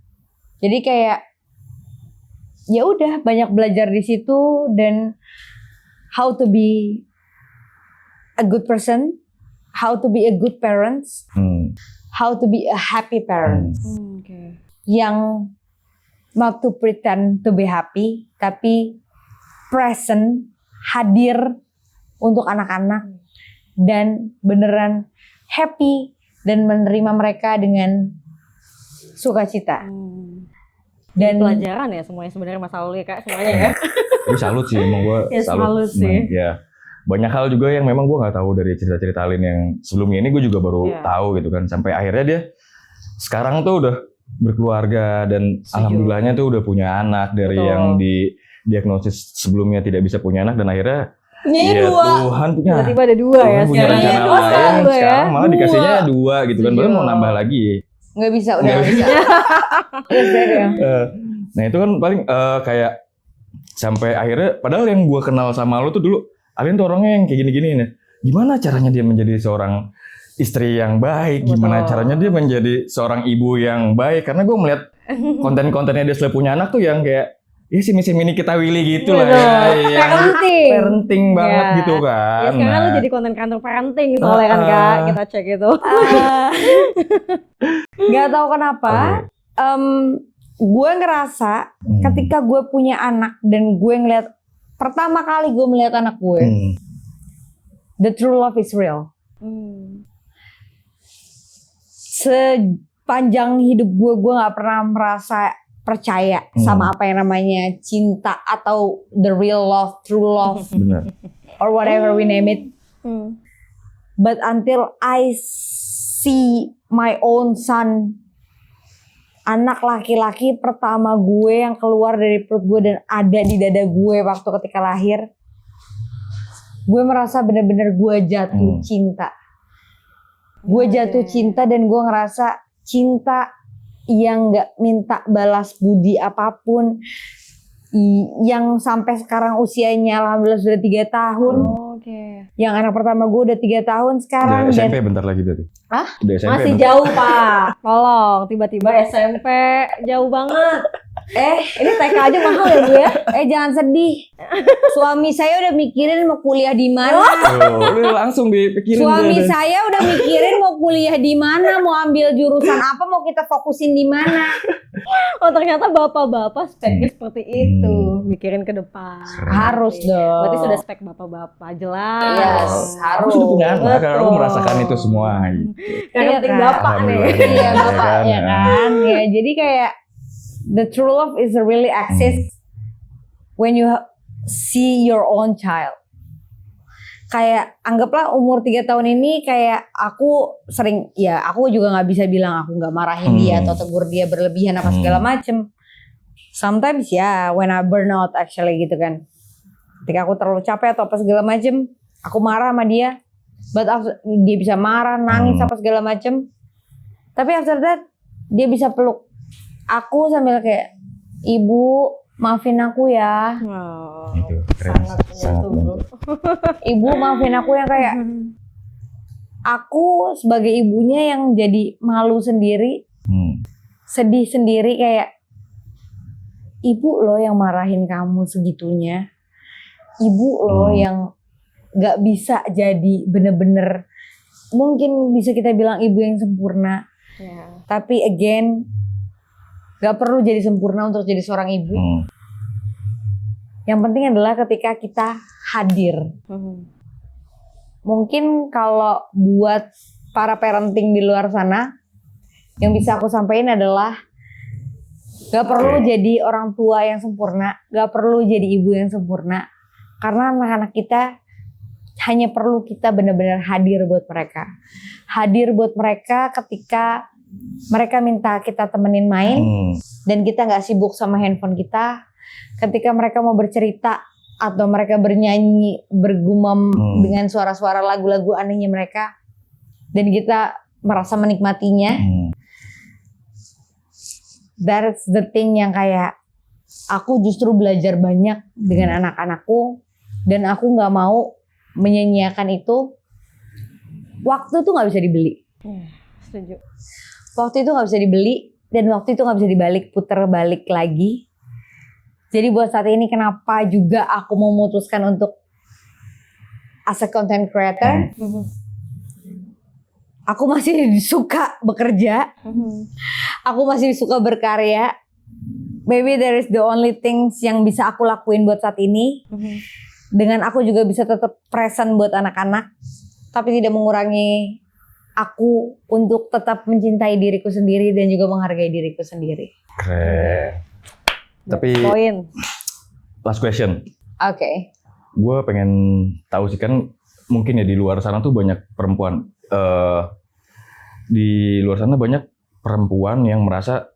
Jadi kayak ya udah banyak belajar di situ, dan how to be a good person, how to be a good parents, how to be a happy parents. Yang not to pretend to be happy, tapi present, hadir untuk anak-anak dan beneran happy dan menerima mereka dengan sukacita. Dan pelajaran ya semuanya sebenarnya masa lalu ya Kak, semuanya ya. Tapi salut sih emang gue. Ya, salut sih. Ya. Banyak hal juga yang memang gue nggak tahu dari cerita-cerita Alin yang sebelumnya ini, gue juga baru tahu gitu kan. Sampai akhirnya dia sekarang tuh udah berkeluarga dan alhamdulillahnya tuh udah punya anak dari yang diagnosis sebelumnya tidak bisa punya anak, dan akhirnya Tuhan punya. Tiba-tiba ada dua ya sekarang. Sekarang malah dikasihnya dua gitu kan, baru mau nambah lagi. Nggak bisa, udah nggak bisa. Nah itu kan paling kayak Sampai akhirnya, padahal yang gue kenal sama lu tuh dulu, Alin tuh orangnya yang kayak gini-gini nih. Gimana caranya dia menjadi seorang istri yang baik? Gimana caranya dia menjadi seorang ibu yang baik? Karena gue melihat konten-kontennya dia selalu punya anak tuh yang kayak ya si mini kita Willy gitu lah ya. Parenting banget gitu kan. Ya sekarang lu jadi konten kantor parenting soalnya kan Kak, kita cek itu. Gak tahu kenapa. Gue ngerasa ketika gue punya anak dan gue ngeliat pertama kali gue melihat anak gue, the true love is real. Sepanjang hidup gue nggak pernah merasa percaya sama apa yang namanya cinta atau the real love, true love, or whatever we name it. But until I see my own son, anak laki-laki pertama gue yang keluar dari perut gue dan ada di dada gue waktu ketika lahir, gue merasa benar-benar gue jatuh cinta. Gue jatuh cinta dan gue ngerasa cinta yang gak minta balas budi apapun, yang sampai sekarang usianya alhamdulillah sudah 3 tahun. Yang anak pertama gue udah 3 tahun sekarang. Udah SMP bentar lagi berarti. Hah? Udah SMP masih bentar. jauh Pak. Tolong, tiba-tiba SMP jauh banget. Ini TK aja mahal ya Bu ya? Jangan sedih. Suami saya udah mikirin mau kuliah di mana. Udah langsung dipikirin. Suami saya udah mikirin mau kuliah di mana, mau ambil jurusan apa, mau kita fokusin di mana. Oh ternyata bapak-bapak speknya seperti itu, mikirin ke depan. Harus dong. Berarti sudah spek bapak-bapak jelas. Yes, Aku harus. sudah punya anak, karena aku merasakan itu semua. Gitu. Yang penting Iya, bapak nih. Iya bapak ya kan. Ya jadi kayak the true love is really exists when you see your own child. Kayak anggaplah umur 3 tahun ini kayak aku sering, ya aku juga gak bisa bilang aku gak marahin dia atau tegur dia berlebihan apa segala macem. Sometimes ya when I burn out actually gitu kan. Ketika aku terlalu capek atau apa segala macem, aku marah sama dia. But after, dia bisa marah, nangis apa segala macem. Tapi after that dia bisa peluk aku sambil kayak, ibu maafin aku ya. Itu keren, sangat bantu. Ibu maafin aku yang kayak aku sebagai ibunya yang jadi malu sendiri, sedih sendiri kayak ibu loh yang marahin kamu segitunya, ibu loh yang gak bisa jadi bener-bener, mungkin bisa kita bilang ibu yang sempurna, tapi again gak perlu jadi sempurna untuk jadi seorang ibu. Yang penting adalah ketika kita hadir. Mungkin kalau buat para parenting di luar sana, yang bisa aku sampaikan adalah gak perlu jadi orang tua yang sempurna, gak perlu jadi ibu yang sempurna, karena anak-anak kita hanya perlu kita benar-benar hadir buat mereka. Hadir buat mereka ketika mereka minta kita temenin main, dan kita gak sibuk sama handphone kita. Ketika mereka mau bercerita atau mereka bernyanyi, bergumam dengan suara-suara lagu-lagu anehnya mereka, dan kita merasa menikmatinya. That's the thing yang kayak aku justru belajar banyak dengan anak-anakku, dan aku gak mau menyanyiakan itu. Waktu itu gak bisa dibeli. Setuju. Waktu itu gak bisa dibeli, dan waktu itu gak bisa dibalik, puter balik lagi. Jadi buat saat ini kenapa juga aku memutuskan untuk as a content creator, aku masih suka bekerja, aku masih suka berkarya. Maybe there is the only things yang bisa aku lakuin buat saat ini. Dengan aku juga bisa tetap present buat anak-anak, tapi tidak mengurangi aku untuk tetap mencintai diriku sendiri dan juga menghargai diriku sendiri. Keren. Tapi Poin. last question. Oke. Gue pengen tahu sih, kan mungkin ya di luar sana tuh banyak perempuan. Di luar sana banyak perempuan yang merasa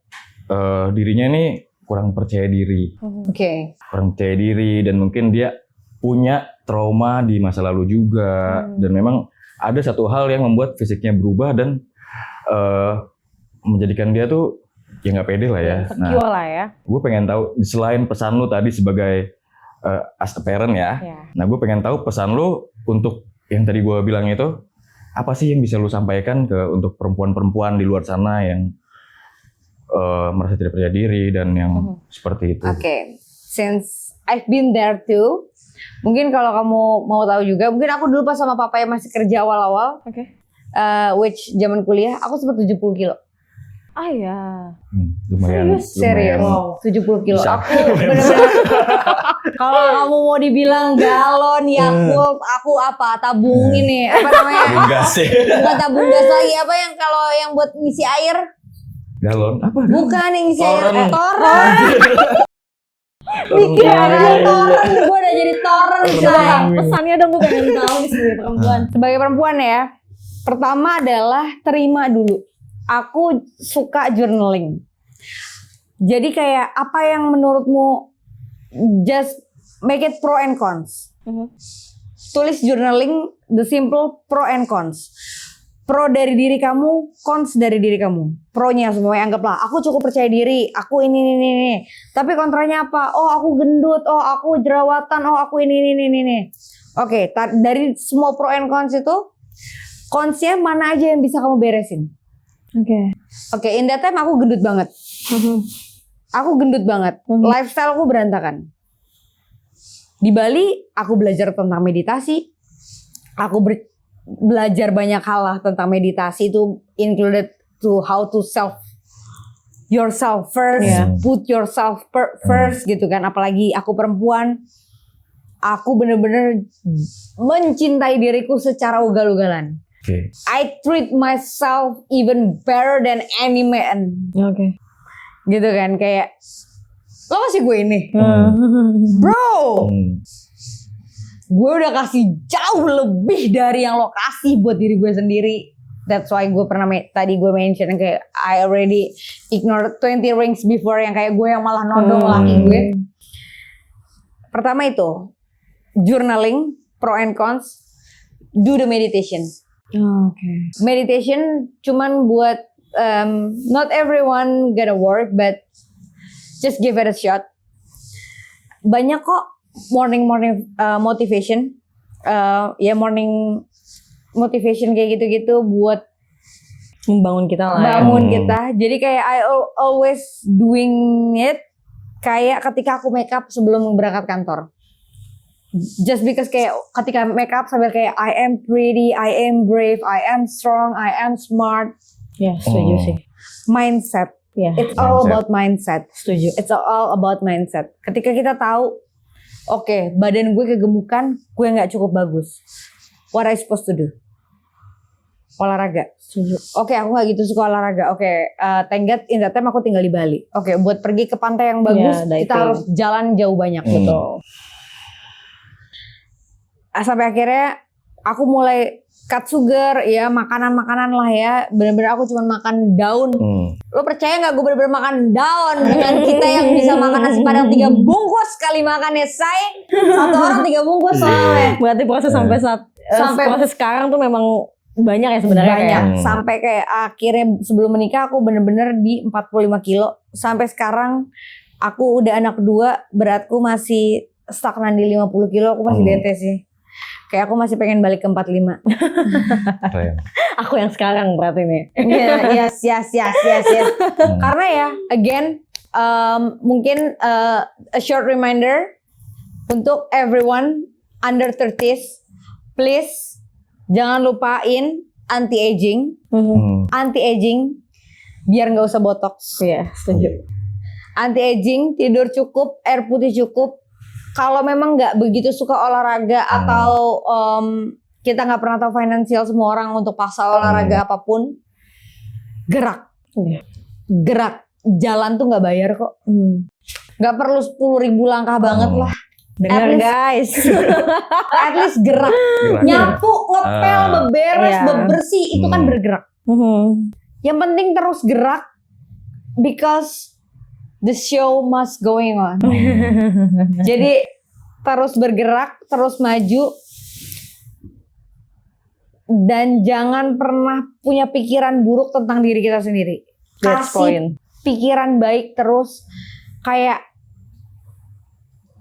dirinya ini kurang percaya diri. Oke. Kurang percaya diri, dan mungkin dia punya trauma di masa lalu juga. Dan memang ada satu hal yang membuat fisiknya berubah dan menjadikan dia tuh ya nggak pede lah ya. Secure lah ya. Gue pengen tahu selain pesan lu tadi sebagai as a parent ya. Nah gue pengen tahu pesan lu untuk yang tadi gue bilang itu apa sih yang bisa lu sampaikan untuk perempuan-perempuan di luar sana yang merasa tidak percaya diri dan yang seperti itu. Oke. Since I've been there too, mungkin kalau kamu mau tahu juga, mungkin aku dulu pas sama papa yang masih kerja awal-awal, which zaman kuliah, aku sempat 70 kilo. Ah ya. Lumayan. Serius? Wow. 70 kilo. Bisa. Aku bener-bener. Kalau kamu mau dibilang galon, Yakult, aku apa? Tabung ini, apa namanya? Tabung gas ya. Bukan tabung gas lagi, apa yang kalau yang buat ngisi air? Galon? Apa? Bukan yang ngisi air. Toren. Toren. Mikir toren, gue udah jadi toren sekarang. Pesannya dong, gue pengen tahu nih sebagai perempuan. Sebagai perempuan ya, pertama adalah terima dulu. Aku suka journaling. Jadi kayak apa yang menurutmu, just make it pro and cons. Tulis journaling, the simple pro and cons. Pro dari diri kamu, cons dari diri kamu. Pro-nya semuanya anggaplah, aku cukup percaya diri, aku ini. Tapi kontranya apa? Oh aku gendut, oh aku jerawatan, oh aku ini. Oke, dari semua pro and cons itu, cons-nya mana aja yang bisa kamu beresin? Oke, in that time aku gendut banget. Aku gendut banget. Lifestyle aku berantakan. Di Bali, aku belajar tentang meditasi. Aku belajar banyak hal lah tentang meditasi, itu included to how to yourself first, put yourself first gitu kan. Apalagi aku perempuan, aku bener-bener mencintai diriku secara ugal-ugalan. I treat myself even better than any man. Gitu kan, kayak lo kasih gue ini, bro. Gue udah kasih jauh lebih dari yang lo kasih buat diri gue sendiri. That's why gue pernah tadi gue mention kayak I already ignored 20 rings before, yang kayak gue yang malah nodong laki gue. Pertama itu journaling, pro and cons, do the meditation. Meditation cuman buat not everyone gonna work, but just give it a shot. Banyak kok morning motivation, morning motivation kayak gitu-gitu buat membangun kita lah. Kita. Jadi kayak I always doing it kayak ketika aku make up sebelum berangkat kantor. Just because kayak ketika make up sambil kayak I am pretty, I am brave, I am strong, I am smart. Ya, setuju sih. Mindset. It's all about mindset. Setuju. It's all about mindset. Ketika kita tahu, oke, badan gue kegemukan, gue nggak cukup bagus. What I supposed to do? Olahraga. Oke, aku nggak gitu suka olahraga. Oke, thank God in that time aku tinggal di Bali. Oke, buat pergi ke pantai yang bagus, kita harus jalan jauh banyak. Betul. Sampai akhirnya aku mulai cut sugar, ya makanan-makanan lah ya. Bener-bener aku cuma makan daun. Lo percaya nggak gue bener-bener makan daun dengan kita yang bisa makan nasi padang 3 bungkus sekali makannya, say. Satu orang 3 bungkus soalnya. Berarti proses sampai proses sekarang tuh memang banyak ya sebenarnya. Banyak. Sampai kayak akhirnya sebelum menikah aku bener-bener di 45 kilo. Sampai sekarang aku udah anak kedua, beratku masih stagnan di 50 kilo. Aku masih bete sih. Kayak aku masih pengen balik ke 45. Aku yang sekarang berarti nih. Yes. Karena ya, again, mungkin a short reminder untuk everyone under 30s, please jangan lupain anti-aging. Anti-aging biar nggak usah botox. Iya, setuju. Anti-aging, tidur cukup, air putih cukup. Kalau memang nggak begitu suka olahraga atau kita nggak pernah tahu finansial semua orang untuk paksa olahraga apapun, gerak. Jalan tuh nggak bayar kok. Nggak perlu 10.000 langkah banget lah. Dengar guys. At least gerak. Nyapu, ngepel, beberes, bebersih itu kan bergerak. Yang penting terus gerak, because the show must going on. Jadi terus bergerak, terus maju, dan jangan pernah punya pikiran buruk tentang diri kita sendiri. pikiran baik terus, kayak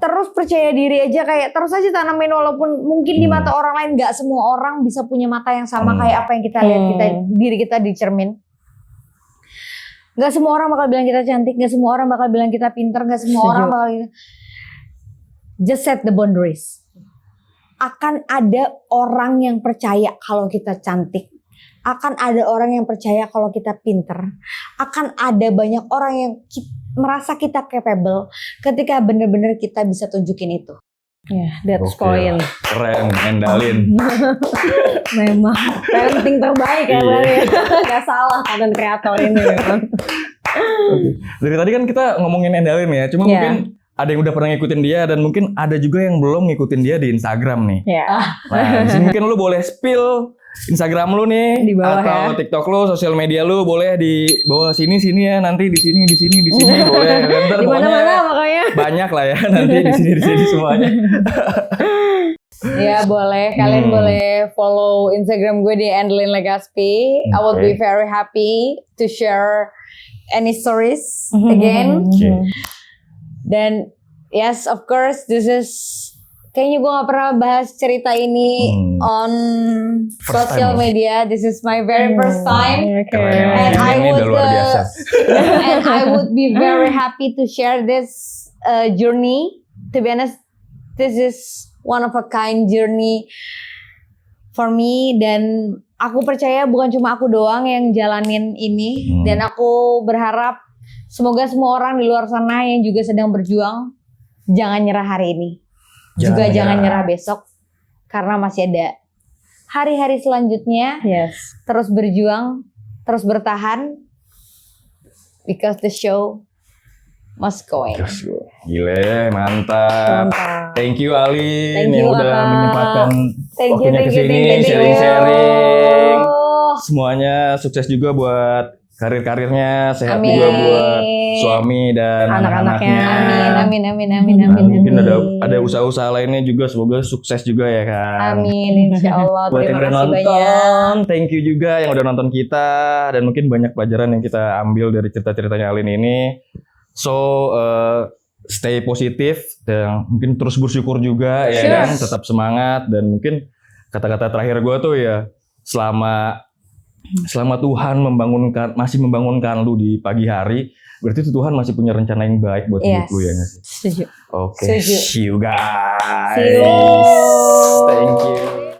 terus percaya diri aja, kayak terus aja tanamin walaupun mungkin di mata orang lain nggak semua orang bisa punya mata yang sama kayak apa yang kita lihat diri kita di cermin. Nggak semua orang bakal bilang kita cantik, nggak semua orang bakal bilang kita pinter, nggak semua orang bakal gitu. Just set the boundaries. Akan ada orang yang percaya kalau kita cantik. Akan ada orang yang percaya kalau kita pinter. Akan ada banyak orang yang merasa kita capable ketika benar-benar kita bisa tunjukin itu. Ya, that's point. Keren, Endalin. Memang parenting terbaik ya, gak salah konten kreator ini. Dari tadi kan kita ngomongin Endalin ya, cuma mungkin ada yang udah pernah ngikutin dia dan mungkin ada juga yang belum ngikutin dia di Instagram nih. Nah, di sini mungkin lu boleh spill Instagram lu nih, di bawah atau TikTok lu, sosial media lu boleh di bawah sini ya, nanti di sini boleh. Di mana-mana makanya. Banyak lah ya nanti di sini semuanya. Ya boleh, kalian boleh follow Instagram gue di Endalin Legaspi. I would be very happy to share any stories again. Dan yes, of course, this is kayaknya gue gak pernah bahas cerita ini on social media. This is my very first time. And I would be very happy to share this journey. To be honest, this is one of a kind journey for me. Dan aku percaya bukan cuma aku doang yang jalanin ini. Dan aku berharap semoga semua orang di luar sana yang juga sedang berjuang jangan nyerah hari ini. Jangan nyerah besok karena masih ada hari-hari selanjutnya. Terus berjuang, terus bertahan because the show must go on. Gile, mantap. Thank you Alin yang udah menyempatkan waktunya kesini sharing-sharing. Semuanya sukses juga buat karir-karirnya, sehat juga buat suami dan anak-anaknya. Amin. Mungkin ada usaha-usaha lainnya juga, semoga sukses juga ya kan. Amin, insyaallah. Buat yang udah nonton, thank you juga yang udah nonton kita, dan mungkin banyak pelajaran yang kita ambil dari cerita-ceritanya Alin ini. So stay positif dan mungkin terus bersyukur juga ya kan, tetap semangat, dan mungkin kata-kata terakhir gue tuh ya, selama Tuhan masih membangunkan lu di pagi hari, berarti itu Tuhan masih punya rencana yang baik buat hidup lu ya nggak sih? Setuju. Oke, see you guys. See you. Thank you.